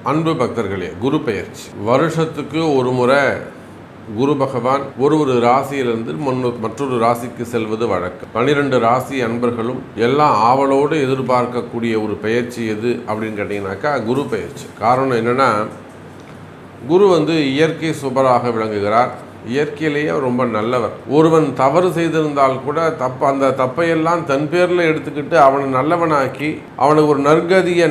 அன்பு பக்தர்களே, குரு பெயர்ச்சி வருஷத்துக்கு ஒரு முறை குரு பகவான் ஒரு ராசியிலிருந்து மற்றொரு ராசிக்கு செல்வது வழக்கம். 12 ராசி அன்பர்களும் எல்லாம் ஆவலோடு எதிர்பார்க்கக்கூடிய ஒரு பெயர்ச்சி எது அப்படின்னு கேட்டிங்கனாக்கா குரு பெயர்ச்சி. காரணம் என்னென்னா, குரு இயற்கை சுபராக விளங்குகிறார். இயற்கையிலேயே ரொம்ப நல்லவர். ஒருவன் தவறு செய்திருந்தால் கூட அந்த தப்பையெல்லாம் தன் பேரில் எடுத்துக்கிட்டு அவனை நல்லவனாக்கி அவனுக்கு ஒரு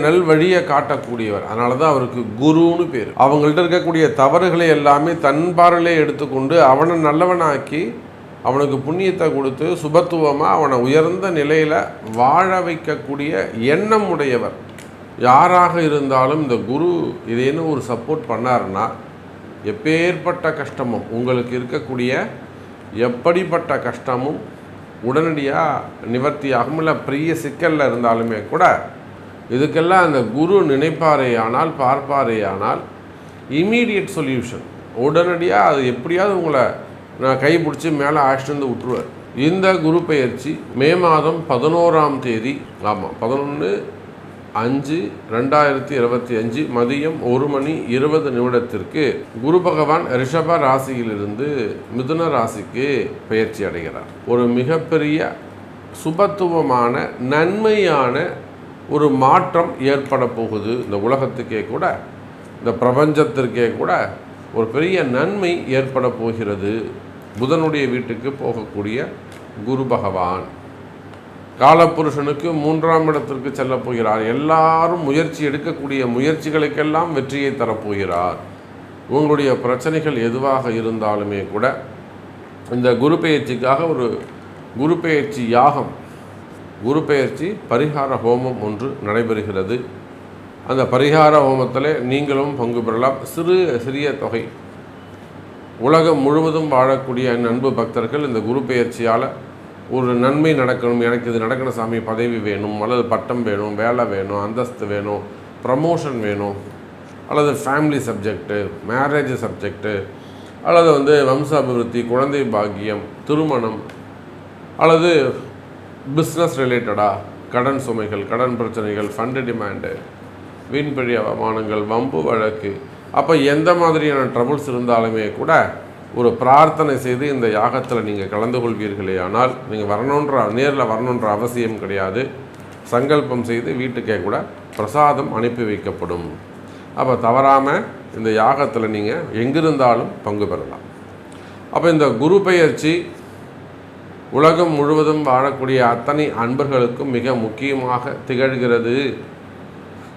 நல் வழியை காட்டக்கூடியவர். அதனால தான் அவருக்கு குருன்னு பேர். அவங்கள்ட்ட இருக்கக்கூடிய தவறுகளை எல்லாமே தன் பார்வையிலே எடுத்துக்கொண்டு அவனை நல்லவனாக்கி அவனுக்கு புண்ணியத்தை கொடுத்து சுபத்துவமாக அவனை உயர்ந்த நிலையில் வாழ வைக்கக்கூடிய எண்ணம் உடையவர். யாராக இருந்தாலும் இந்த குரு இதேன்னு ஒரு சப்போர்ட் பண்ணாருன்னா எப்பேற்பட்ட கஷ்டமும் உங்களுக்கு இருக்கக்கூடிய எப்படிப்பட்ட கஷ்டமும் உடனடியாக நிவர்த்தியாகும். இல்லை பெரிய சிக்கலில் இருந்தாலுமே கூட இதுக்கெல்லாம் அந்த குரு நினைப்பாரேயானால் பார்ப்பாரேயானால் இமீடியட் சொல்யூஷன், உடனடியாக அது எப்படியாவது உங்களை நான் கைப்பிடிச்சி மேலே அழைச்சிட்டு விட்டுருவார். இந்த குரு பெயர்ச்சி மே மாதம் 11ஆம் தேதி, ஆமாம் 11/5/2025 மதியம் 1:20 குரு பகவான் ரிஷப ராசியிலிருந்து மிதுன ராசிக்கு பெயர்ச்சி அடைகிறார். ஒரு மிகப்பெரிய சுபத்துவமான நன்மையான ஒரு மாற்றம் ஏற்பட போகுது. இந்த உலகத்துக்கே கூட, இந்த பிரபஞ்சத்திற்கே கூட ஒரு பெரிய நன்மை ஏற்பட போகிறது. புதனுடைய வீட்டுக்கு போகக்கூடிய குரு பகவான் காலப்புருஷனுக்கு 3ஆம் இடத்திற்கு செல்ல போகிறார். எல்லாரும் முயற்சி எடுக்கக்கூடிய முயற்சிகளுக்கெல்லாம் வெற்றியை தரப்போகிறார். உங்களுடைய பிரச்சனைகள் எதுவாக இருந்தாலுமே கூட இந்த குரு பெயர்ச்சிக்காக ஒரு குரு பெயர்ச்சி யாகம், குரு பெயர்ச்சி பரிகார ஹோமம் ஒன்று நடைபெறுகிறது. அந்த பரிகார ஹோமத்தில் நீங்களும் பங்கு பெறலாம். சிறிய தொகை. உலகம் முழுவதும் வாழக்கூடிய அன்பு பக்தர்கள் இந்த குரு பெயர்ச்சியால் ஒரு நன்மை நடக்கணும், எனக்கு இது நடக்கணும் சாமி, பதவி வேணும், அல்லது பட்டம் வேணும், வேலை வேணும், அந்தஸ்து வேணும், ப்ரமோஷன் வேணும், அல்லது ஃபேமிலி சப்ஜெக்டு, மேரேஜ் சப்ஜெக்டு, அல்லது வம்ச அபிவிருத்தி, குழந்தை பாக்கியம், திருமணம், அல்லது பிஸ்னஸ் ரிலேட்டடாக கடன் சுமைகள், கடன் பிரச்சனைகள், ஃபண்டு டிமாண்டு, வீண்பழி அவமானங்கள், வம்பு வழக்கு, அப்போ எந்த மாதிரியான ட்ரபுள்ஸ் இருந்தாலுமே கூட ஒரு பிரார்த்தனை செய்து இந்த யாகத்தில் நீங்கள் கலந்து கொள்வீர்களே ஆனால் நீங்கள் நேரில் வரணுன்ற அவசியம் கிடையாது. சங்கல்பம் செய்து வீட்டுக்கே கூட பிரசாதம் அனுப்பி வைக்கப்படும். அப்போ தவறாமல் இந்த யாகத்தில் நீங்கள் எங்கிருந்தாலும் பங்கு பெறலாம். அப்போ இந்த குரு பெயர்ச்சி உலகம் முழுவதும் வாழக்கூடிய அத்தனை அன்பர்களுக்கும் மிக முக்கியமாக திகழ்கிறது.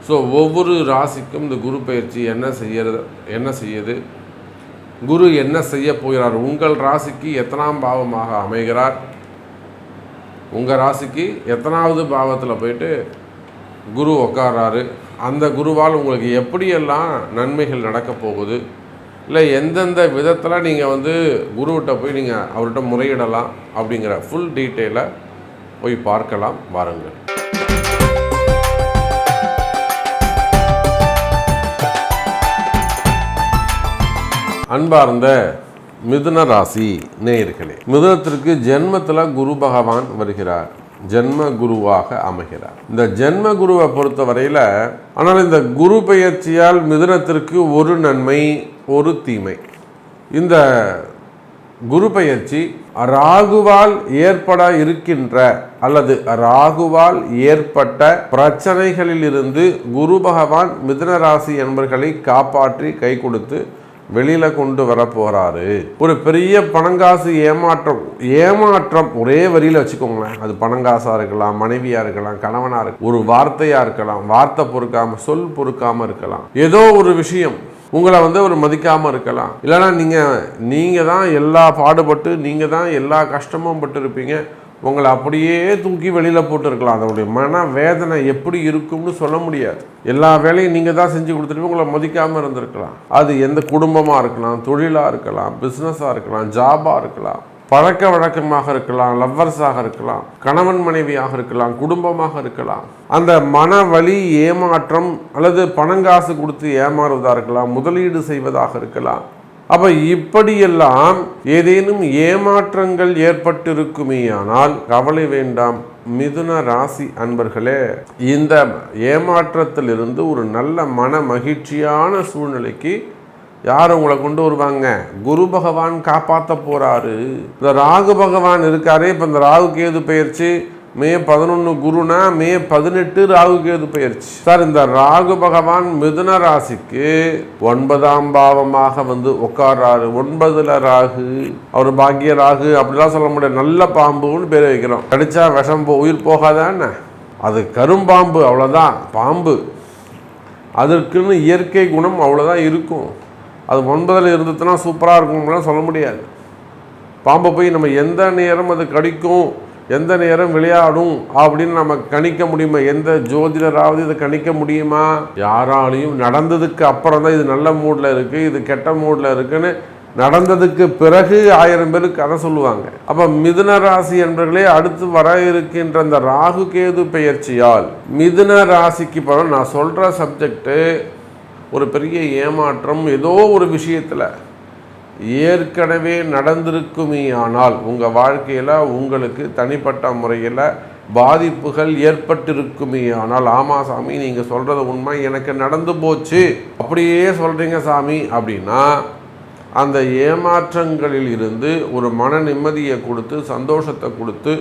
ஸோ ஒவ்வொரு ராசிக்கும் இந்த குரு பெயர்ச்சி என்ன செய்யுது, குரு என்ன செய்ய போகிறார், உங்கள் ராசிக்கு எத்தனாம் பாவமாக அமைகிறார், உங்கள் ராசிக்கு எத்தனாவது பாவத்தில் போயிட்டு குரு உட்கார்றாரு, அந்த குருவால் உங்களுக்கு எப்படியெல்லாம் நன்மைகள் நடக்க போகுது, இல்லை எந்தெந்த விதத்தில் நீங்கள் குருவிட்ட போய் நீங்கள் அவர்கிட்ட முறையிடலாம் அப்படிங்கிற ஃபுல் டீட்டெயிலை போய் பார்க்கலாம். வாருங்கள். அன்பார்ந்த மிதுன ராசி நேயர்களே, மிதுனத்திற்கு ஜென்மத்தில் குரு பகவான் வருகிறார், ஜென்ம குருவாக அமைகிறார். இந்த ஜென்ம குருவை பொறுத்த வரையில், ஆனால் இந்த குரு பெயர்ச்சியால் மிதுனத்திற்கு ஒரு நன்மை ஒரு தீமை. இந்த குரு பெயர்ச்சி ராகுவால் ஏற்பட இருக்கின்ற அல்லது ராகுவால் ஏற்பட்ட பிரச்சனைகளிலிருந்து குரு பகவான் மிதுன ராசி என்பர்களை காப்பாற்றி கை கொடுத்து வெளியில் கொண்டு வர போகிறாரு. ஒரு பெரிய பணங்காசு ஏமாற்றம் ஒரே வரியில் வச்சுக்கோங்களேன். அது பணங்காசாக இருக்கலாம், மனைவியாக இருக்கலாம், கணவனாக இருக்கலாம், ஒரு வார்த்தையாக இருக்கலாம், வார்த்தை பொறுக்காமல் சொல் பொறுக்காமல் இருக்கலாம், ஏதோ ஒரு விஷயம் உங்களை ஒரு மதிக்காமல் இருக்கலாம். இல்லைனா நீங்கள் தான் எல்லா பாடுபட்டு நீங்கள் தான் எல்லா கஷ்டமும் பட்டு இருப்பீங்க, உங்களை அப்படியே தூக்கி வெளியில் போட்டு இருக்கலாம். அதனுடைய மன வேதனை எப்படி இருக்கும்னு சொல்ல முடியாது. எல்லா வேலையும் நீங்கள் தான் செஞ்சு கொடுத்துட்டு உங்களை மதிக்காமல் இருந்திருக்கலாம். அது எந்த குடும்பமாக இருக்கலாம், தொழிலாக இருக்கலாம், பிஸ்னஸாக இருக்கலாம், ஜாபாக இருக்கலாம், பழக்க வழக்கமாக இருக்கலாம், லவ்வர்ஸாக இருக்கலாம், கணவன் மனைவியாக இருக்கலாம், குடும்பமாக இருக்கலாம். அந்த மன வலி, ஏமாற்றம் அல்லது பணங்காசு கொடுத்து ஏமாறுவதாக இருக்கலாம், முதலீடு செய்வதாக இருக்கலாம். அப்போ இப்படியெல்லாம் ஏதேனும் ஏமாற்றங்கள் ஏற்பட்டிருக்குமேயானால் கவலை வேண்டாம். மிதுன ராசி அன்பர்களே, இந்த ஏமாற்றத்திலிருந்து ஒரு நல்ல மன மகிழ்ச்சியான சூழ்நிலைக்கு யார் உங்களை கொண்டு வருவாங்க? குரு பகவான் காப்பாற்ற போறாரு. இந்த ராகு பகவான் இருக்காரே, இப்போ இந்த ராகு கேது பயிற்சி மே 11 குருனா மே 18 ராகு கேது பயிற்சி. சார், இந்த ராகு பகவான் மிதுன ராசிக்கு 9ஆம் பாவமாக வந்து உட்கார்றாரு. 9ல் ராகு, அவர் பாக்கிய ராகு அப்படிலாம் சொல்ல முடியாது. நல்ல பாம்புன்னு பேர் வைக்கிறோம். கடிச்சா விஷம் உயிர் போகாதானே? அது கரும்பாம்பு, அவ்வளோதான். பாம்பு அதற்குன்னு இயற்கை குணம் அவ்வளோதான் இருக்கும். அது 9ல் இருந்ததுன்னா சூப்பராக இருக்கும்லாம் சொல்ல முடியாது. பாம்பை போய் நம்ம எந்த நேரம் அது கடிக்கும், எந்த நேரம் விளையாடும் அப்படின்னு நம்ம கணிக்க முடியுமா? எந்த ஜோதிடராவது இதை கணிக்க முடியுமா? யாராலையும். நடந்ததுக்கு அப்புறம் தான் இது நல்ல மூடில் இருக்குது, இது கெட்ட மூடில் இருக்குன்னு நடந்ததுக்கு பிறகு 1000 பேருக்கு கதை சொல்லுவாங்க. அப்போ மிதுன ராசி என்பர்களே, அடுத்து வர இருக்கின்ற அந்த ராகு கேது பெயர்ச்சியால் மிதுன ராசிக்கு போகிறோம். நான் சொல்கிற சப்ஜெக்டு ஒரு பெரிய ஏமாற்றம் ஏதோ ஒரு விஷயத்தில் ஏற்கனவே நடந்திருக்குமே ஆனால் உங்கள் வாழ்க்கையில் உங்களுக்கு தனிப்பட்ட முறையில் பாதிப்புகள் ஏற்பட்டிருக்குமே ஆனால், ஆமாம் சாமி நீங்கள் சொல்கிறது உண்மை, எனக்கு நடந்து போச்சு அப்படியே சொல்கிறீங்க சாமி அப்படின்னா, அந்த ஏமாற்றங்களில் இருந்து ஒரு மன நிம்மதியை கொடுத்து சந்தோஷத்தை கொடுத்து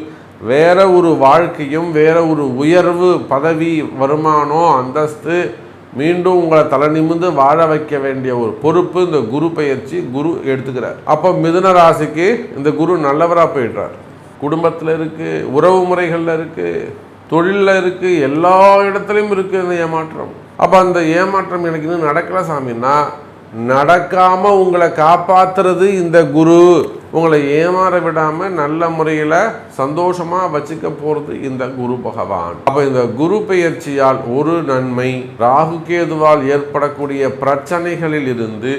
வேற ஒரு வாழ்க்கையும் வேற ஒரு உயர்வு பதவி வருமானம் அந்தஸ்து மீண்டும் உங்களை தலை நிமிர்ந்து வாழ வைக்க வேண்டிய ஒரு பொறுப்பு இந்த குரு பெயர்ச்சி குரு எடுத்துக்கிறார். அப்போ மிதுன ராசிக்கு இந்த குரு நல்லவராக போயிடுறார். குடும்பத்தில் இருக்குது, உறவு முறைகளில் இருக்குது, தொழிலில் இருக்குது, எல்லா இடத்துலையும் இருக்குது இந்த ஏமாற்றம். அப்போ அந்த ஏமாற்றம் எனக்கு இன்னும் நடக்கல சாமின்னா, நடக்காமல் உங்களை காப்பாற்றுறது இந்த குரு. உங்களை ஏமாற விடாமல் நல்ல முறையில் சந்தோஷமாக வச்சுக்க போகிறது இந்த குரு பகவான். அப்போ இந்த குரு பெயர்ச்சியால் ஒரு நன்மை, ராகு கேதுவால் ஏற்படக்கூடிய பிரச்சனைகளில் இருந்து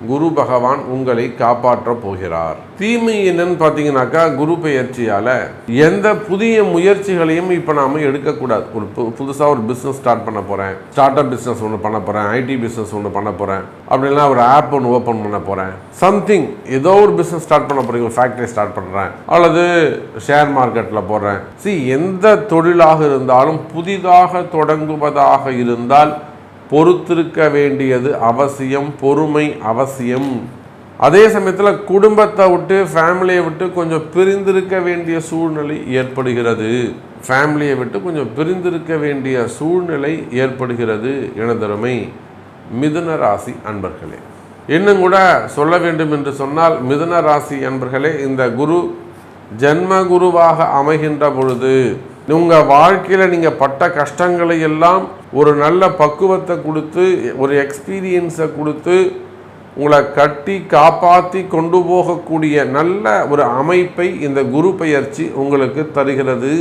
குரு பகவான் உங்களை காப்பாற்ற போகிறார். தீமை என்னன்னு பார்த்தீங்கன்னாக்கா, குரு பெயர்ச்சியால் எந்த புதிய முயற்சிகளையும் இப்போ நாம் எடுக்கக்கூடாது. ஒரு புதுசாக ஒரு பிஸ்னஸ் ஸ்டார்ட் பண்ண போகிறேன், ஸ்டார்ட் அப் பிஸ்னஸ் ஒன்று பண்ண போகிறேன், ஐடி பிஸ்னஸ் ஒன்று பண்ண போகிறேன், அப்படின்னா ஒரு ஆப் ஒன்று ஓப்பன் பண்ண போகிறேன், சம்திங் ஏதோ ஒரு பிஸ்னஸ் ஸ்டார்ட் பண்ண போகிறீங்க, ஒரு ஃபேக்ட்ரி ஸ்டார்ட் பண்ணுறேன் அல்லது ஷேர் மார்க்கெட்டில் போடுறேன். எந்த தொழிலாக இருந்தாலும் புதிதாக தொடங்குவதாக இருந்தால் பொறுத்திருக்க வேண்டியது அவசியம், பொறுமை அவசியம். அதே சமயத்தில் குடும்பத்தை விட்டு ஃபேமிலியை விட்டு கொஞ்சம் பிரிந்திருக்க வேண்டிய சூழ்நிலை ஏற்படுகிறது. ஃபேமிலியை விட்டு கொஞ்சம் பிரிந்திருக்க வேண்டிய சூழ்நிலை ஏற்படுகிறது. எனதருமை மிதுன ராசி அன்பர்களே, இன்னும் கூட சொல்ல வேண்டும் என்று சொன்னால், மிதுன ராசி அன்பர்களே, இந்த குரு ஜென்ம குருவாக அமைகின்ற பொழுது உங்கள் வாழ்க்கையில் நீங்கள் பட்ட கஷ்டங்களை எல்லாம் ஒரு நல்ல பக்குவத்தை கொடுத்து, ஒரு எக்ஸ்பீரியன்ஸை கொடுத்து, உங்களை கட்டி காப்பாற்றி கொண்டு போகக்கூடிய நல்ல ஒரு அமைப்பை இந்த குரு பெயர்ச்சி உங்களுக்கு தருகிறது.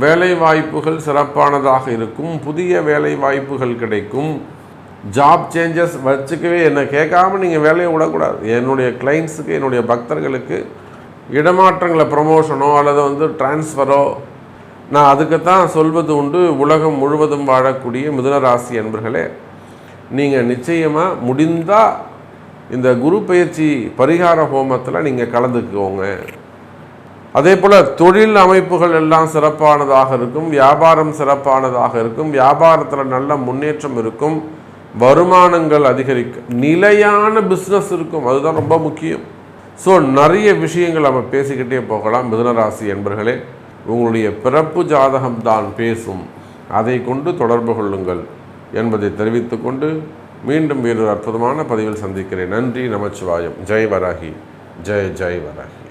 வேலை வாய்ப்புகள் சிறப்பானதாக இருக்கும், புதிய வேலை வாய்ப்புகள் கிடைக்கும், ஜாப் சேஞ்சஸ் வச்சுக்கவே என்னை கேட்காம நீங்கள் வேலையை விடக்கூடாது. என்னுடைய கிளைண்ட்ஸுக்கு, என்னுடைய பக்தர்களுக்கு இடமாற்றங்களை ப்ரமோஷனோ அல்லது டிரான்ஸ்ஃபரோ நான் அதுக்குத்தான் சொல்வது உண்டு. உலகம் முழுவதும் வாழக்கூடிய மிதுனராசி என்பர்களே, நீங்கள் நிச்சயமாக முடிந்தால் இந்த குரு பயிற்சி பரிகார ஹோமத்தில் நீங்கள் கலந்துக்குவோங்க. அதே போல் தொழில் அமைப்புகள் எல்லாம் சிறப்பானதாக இருக்கும், வியாபாரம் சிறப்பானதாக இருக்கும், வியாபாரத்தில் நல்ல முன்னேற்றம் இருக்கும், வருமானங்கள் அதிகரிக்கும், நிலையான பிஸ்னஸ் இருக்கும். அதுதான் ரொம்ப முக்கியம். ஸோ நிறைய விஷயங்கள் நம்ம பேசிக்கிட்டே போகலாம். மிதுனராசி என்பர்களே, உங்களுடைய பிறப்பு ஜாதகம்தான் பேசும், அதை கொண்டு தொடர்பு கொள்ளுங்கள் என்பதை தெரிவித்துக்கொண்டு மீண்டும் வேறொரு அற்புதமான பதிவில் சந்திக்கிறேன். நன்றி, நமச்சிவாயம். ஜெய் வராகி, ஜெய் ஜெய் வராகி.